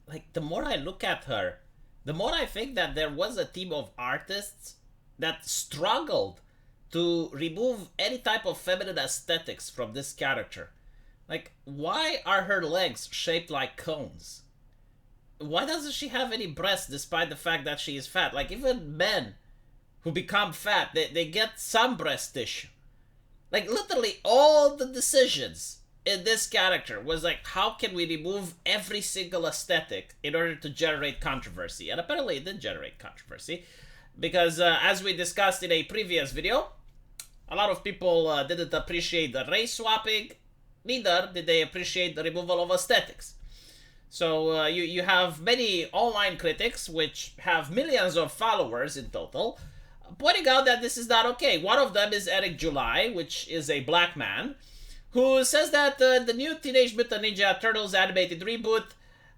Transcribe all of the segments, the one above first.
like, the more I look at her, the more I think that there was a team of artists that struggled to remove any type of feminine aesthetics from this character. Like, why are her legs shaped like cones? Why doesn't she have any breasts despite the fact that she is fat? Like, even men who become fat, they get some breast tissue. Like, literally all the decisions in this character was like, how can we remove every single aesthetic in order to generate controversy? And apparently it did generate controversy, because as we discussed in a previous video, a lot of people didn't appreciate the race swapping, neither did they appreciate the removal of aesthetics. So you have many online critics, which have millions of followers in total, pointing out that this is not okay. One of them is Eric July, which is a black man, who says that the new Teenage Mutant Ninja Turtles animated reboot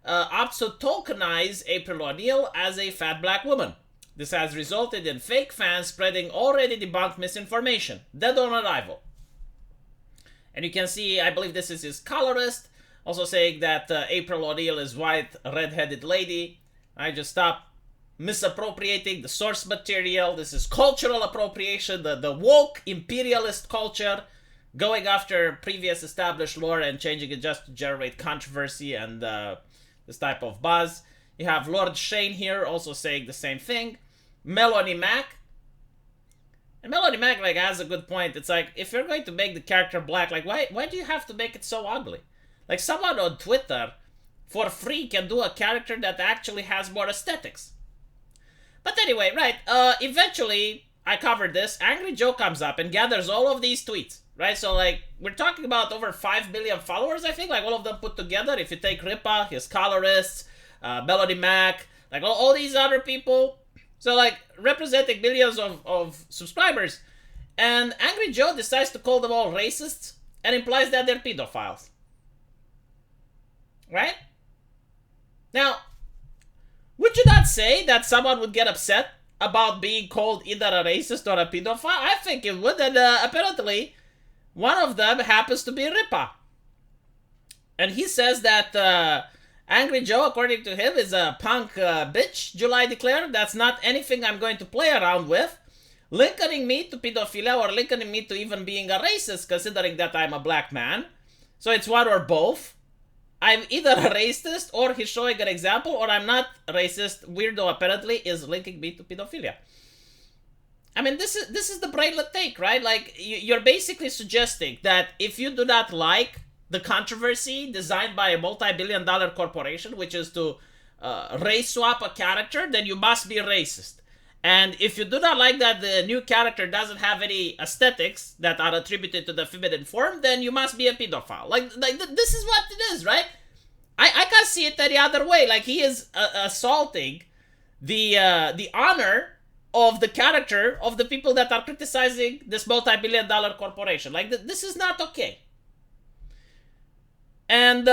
opts to tokenize April O'Neil as a fat black woman. This has resulted in fake fans spreading already debunked misinformation, dead on arrival. And you can see, I believe this is his colorist, also saying that April O'Neil is white, red-headed lady. I just stop misappropriating the source material. This is cultural appropriation, the woke imperialist culture, going after previous established lore and changing it just to generate controversy and this type of buzz. You have Lord Shane here also saying the same thing. Melanie Mac. And Melanie Mac like has a good point. It's like, if you're going to make the character black, like why do you have to make it so ugly? Like, someone on Twitter for free can do a character that actually has more aesthetics. But anyway, right, eventually, I covered this, Angry Joe comes up and gathers all of these tweets, right? So, like, we're talking about over 5 million followers, I think, like, all of them put together. If you take Ripa, his colorists, Melody Mac, like, all these other people. So, like, representing millions of subscribers. And Angry Joe decides to call them all racists and implies that they're pedophiles. Right? Now, would you not say that someone would get upset about being called either a racist or a pedophile? I think it would, and apparently one of them happens to be Ripa. And he says that Angry Joe, according to him, is a punk bitch, July declared. That's not anything I'm going to play around with. Linking me to pedophilia or linking me to even being a racist, considering that I'm a black man. So it's one or both. I'm either a racist, or he's showing an example, or I'm not racist. Weirdo apparently is linking me to pedophilia. I mean, this is the brainlet take, right? Like, you're basically suggesting that if you do not like the controversy designed by a multi-billion-dollar corporation, which is to race swap a character, then you must be racist. And if you do not like that the new character doesn't have any aesthetics that are attributed to the feminine form, then you must be a pedophile. Like this is what it is, right? I can't see it any other way. Like, he is assaulting the honor of the character of the people that are criticizing this multi-billion-dollar corporation. Like, this is not okay. And,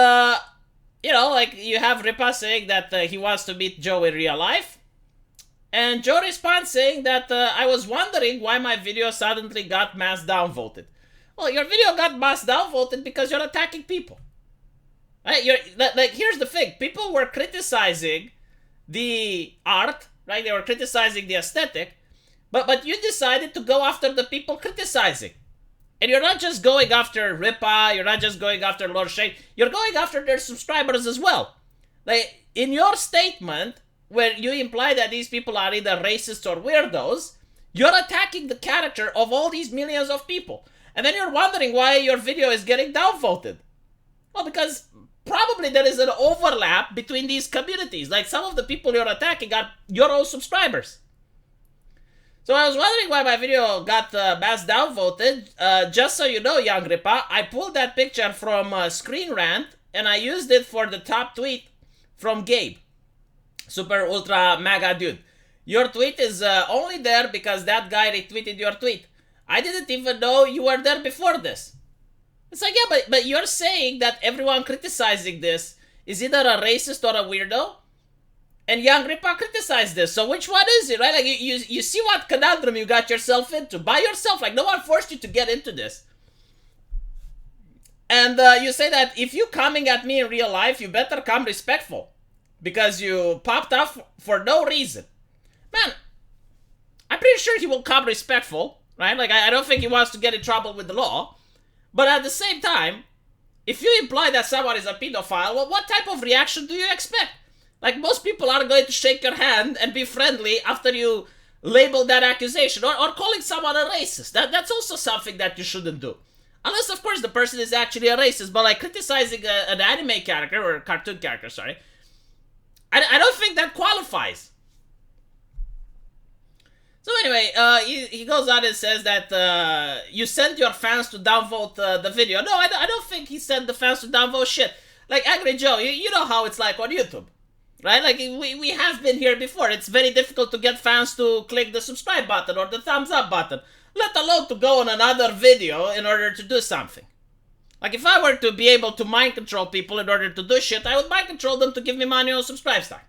you know, like, you have Ripa saying that he wants to meet Joe in real life. And Joe responds saying that I was wondering why my video suddenly got mass downvoted. Well, your video got mass downvoted because you're attacking people. Right? Like, here's the thing. People were criticizing the art, right? They were criticizing the aesthetic, but you decided to go after the people criticizing. And you're not just going after Ripa, you're not just going after Lord Shane, you're going after their subscribers as well. Like, in your statement, where you imply that these people are either racists or weirdos, you're attacking the character of all these millions of people. And then you're wondering why your video is getting downvoted. Well, because probably there is an overlap between these communities. Like, some of the people you're attacking are your own subscribers. So I was wondering why my video got mass downvoted. Just so you know, Young Ripa, I pulled that picture from Screen Rant, and I used it for the top tweet from Gabe. Super ultra mega dude. Your tweet is only there because that guy retweeted your tweet. I didn't even know you were there before this. It's like, yeah, but you're saying that everyone criticizing this is either a racist or a weirdo? And Young Ripa criticized this, so which one is it, right? Like, you see what conundrum you got yourself into by yourself. Like, no one forced you to get into this. And you say that if you coming at me in real life, you better come respectful. because you popped off for no reason. Man, I'm pretty sure he will come respectful, right? Like, I don't think he wants to get in trouble with the law. But at the same time, if you imply that someone is a pedophile, well, what type of reaction do you expect? Like, most people are going to shake your hand and be friendly after you label that accusation. Or calling someone a racist. That's also something that you shouldn't do. Unless, of course, the person is actually a racist. But, like, criticizing an anime character, or a cartoon character, sorry, I don't think that qualifies. So anyway, he goes on and says that you sent your fans to downvote the video. No, I don't think he sent the fans to downvote shit. Like, Angry Joe, you know how it's like on YouTube, right? Like, we have been here before. It's very difficult to get fans to click the subscribe button or the thumbs up button, let alone to go on another video in order to do something. Like, if I were to be able to mind control people in order to do shit, I would mind control them to give me money on Subscribestar.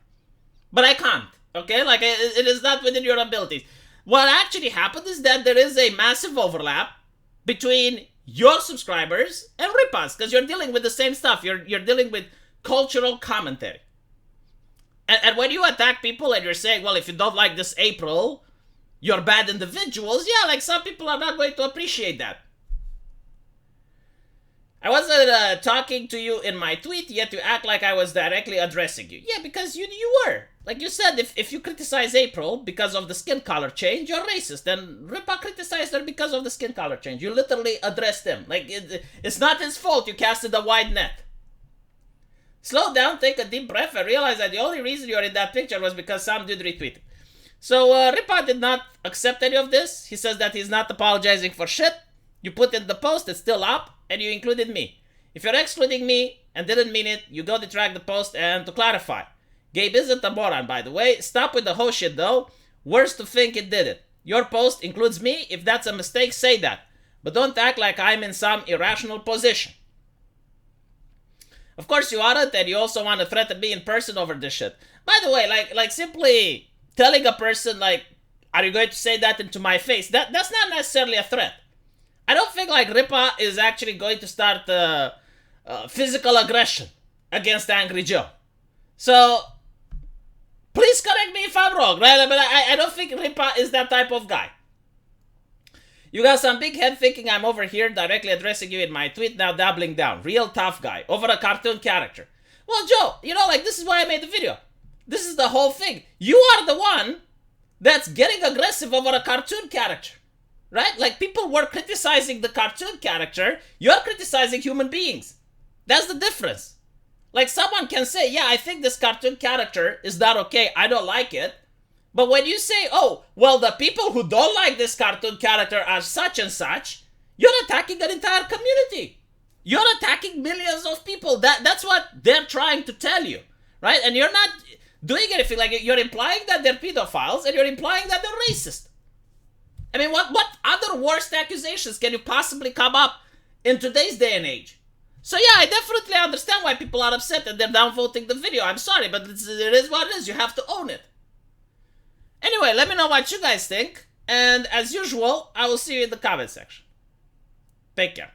But I can't, okay? Like, it is not within your abilities. What actually happened is that there is a massive overlap between your subscribers and Ripa's, because you're dealing with the same stuff. You're dealing with cultural commentary. And when you attack people and you're saying, well, if you don't like this April, you're bad individuals, yeah, like, some people are not going to appreciate that. I wasn't talking to you in my tweet, yet you act like I was directly addressing you. Yeah, because you were. Like you said, if you criticize April because of the skin color change, you're racist. And Ripa criticized her because of the skin color change. You literally addressed him. Like, it's not his fault you casted a wide net. Slow down, take a deep breath, and realize that the only reason you're in that picture was because some dude retweeted. So Ripa did not accept any of this. He says that he's not apologizing for shit. You put in the post, it's still up, and you included me. If you're excluding me and didn't mean it, you go detract the post. And to clarify, Gabe isn't a moron, by the way. Stop with the whole shit, though. Worse to think it did it. Your post includes me. If that's a mistake, say that. But don't act like I'm in some irrational position. Of course you aren't, and you also want to threaten me in person over this shit. By the way, like simply telling a person, like, are you going to say that into my face? That's not necessarily a threat. I don't think, like, Ripa is actually going to start physical aggression against Angry Joe. So, please correct me if I'm wrong, right? But I don't think Ripa is that type of guy. You got some big head thinking I'm over here directly addressing you in my tweet, now doubling down. Real tough guy, over a cartoon character. Well, Joe, you know, like, this is why I made the video. This is the whole thing. You are the one that's getting aggressive over a cartoon character. Right? Like, people were criticizing the cartoon character. You're criticizing human beings. That's the difference. Like, someone can say, yeah, I think this cartoon character is not okay. I don't like it. But when you say, oh, well, the people who don't like this cartoon character are such and such, you're attacking an entire community. You're attacking millions of people. That's what they're trying to tell you. Right? And you're not doing anything. Like, you're implying that they're pedophiles, and you're implying that they're racist. I mean, what other worst accusations can you possibly come up in today's day and age? So yeah, I definitely understand why people are upset and they're downvoting the video. I'm sorry, but it is what it is. You have to own it. Anyway, let me know what you guys think. And as usual, I will see you in the comment section. Take care.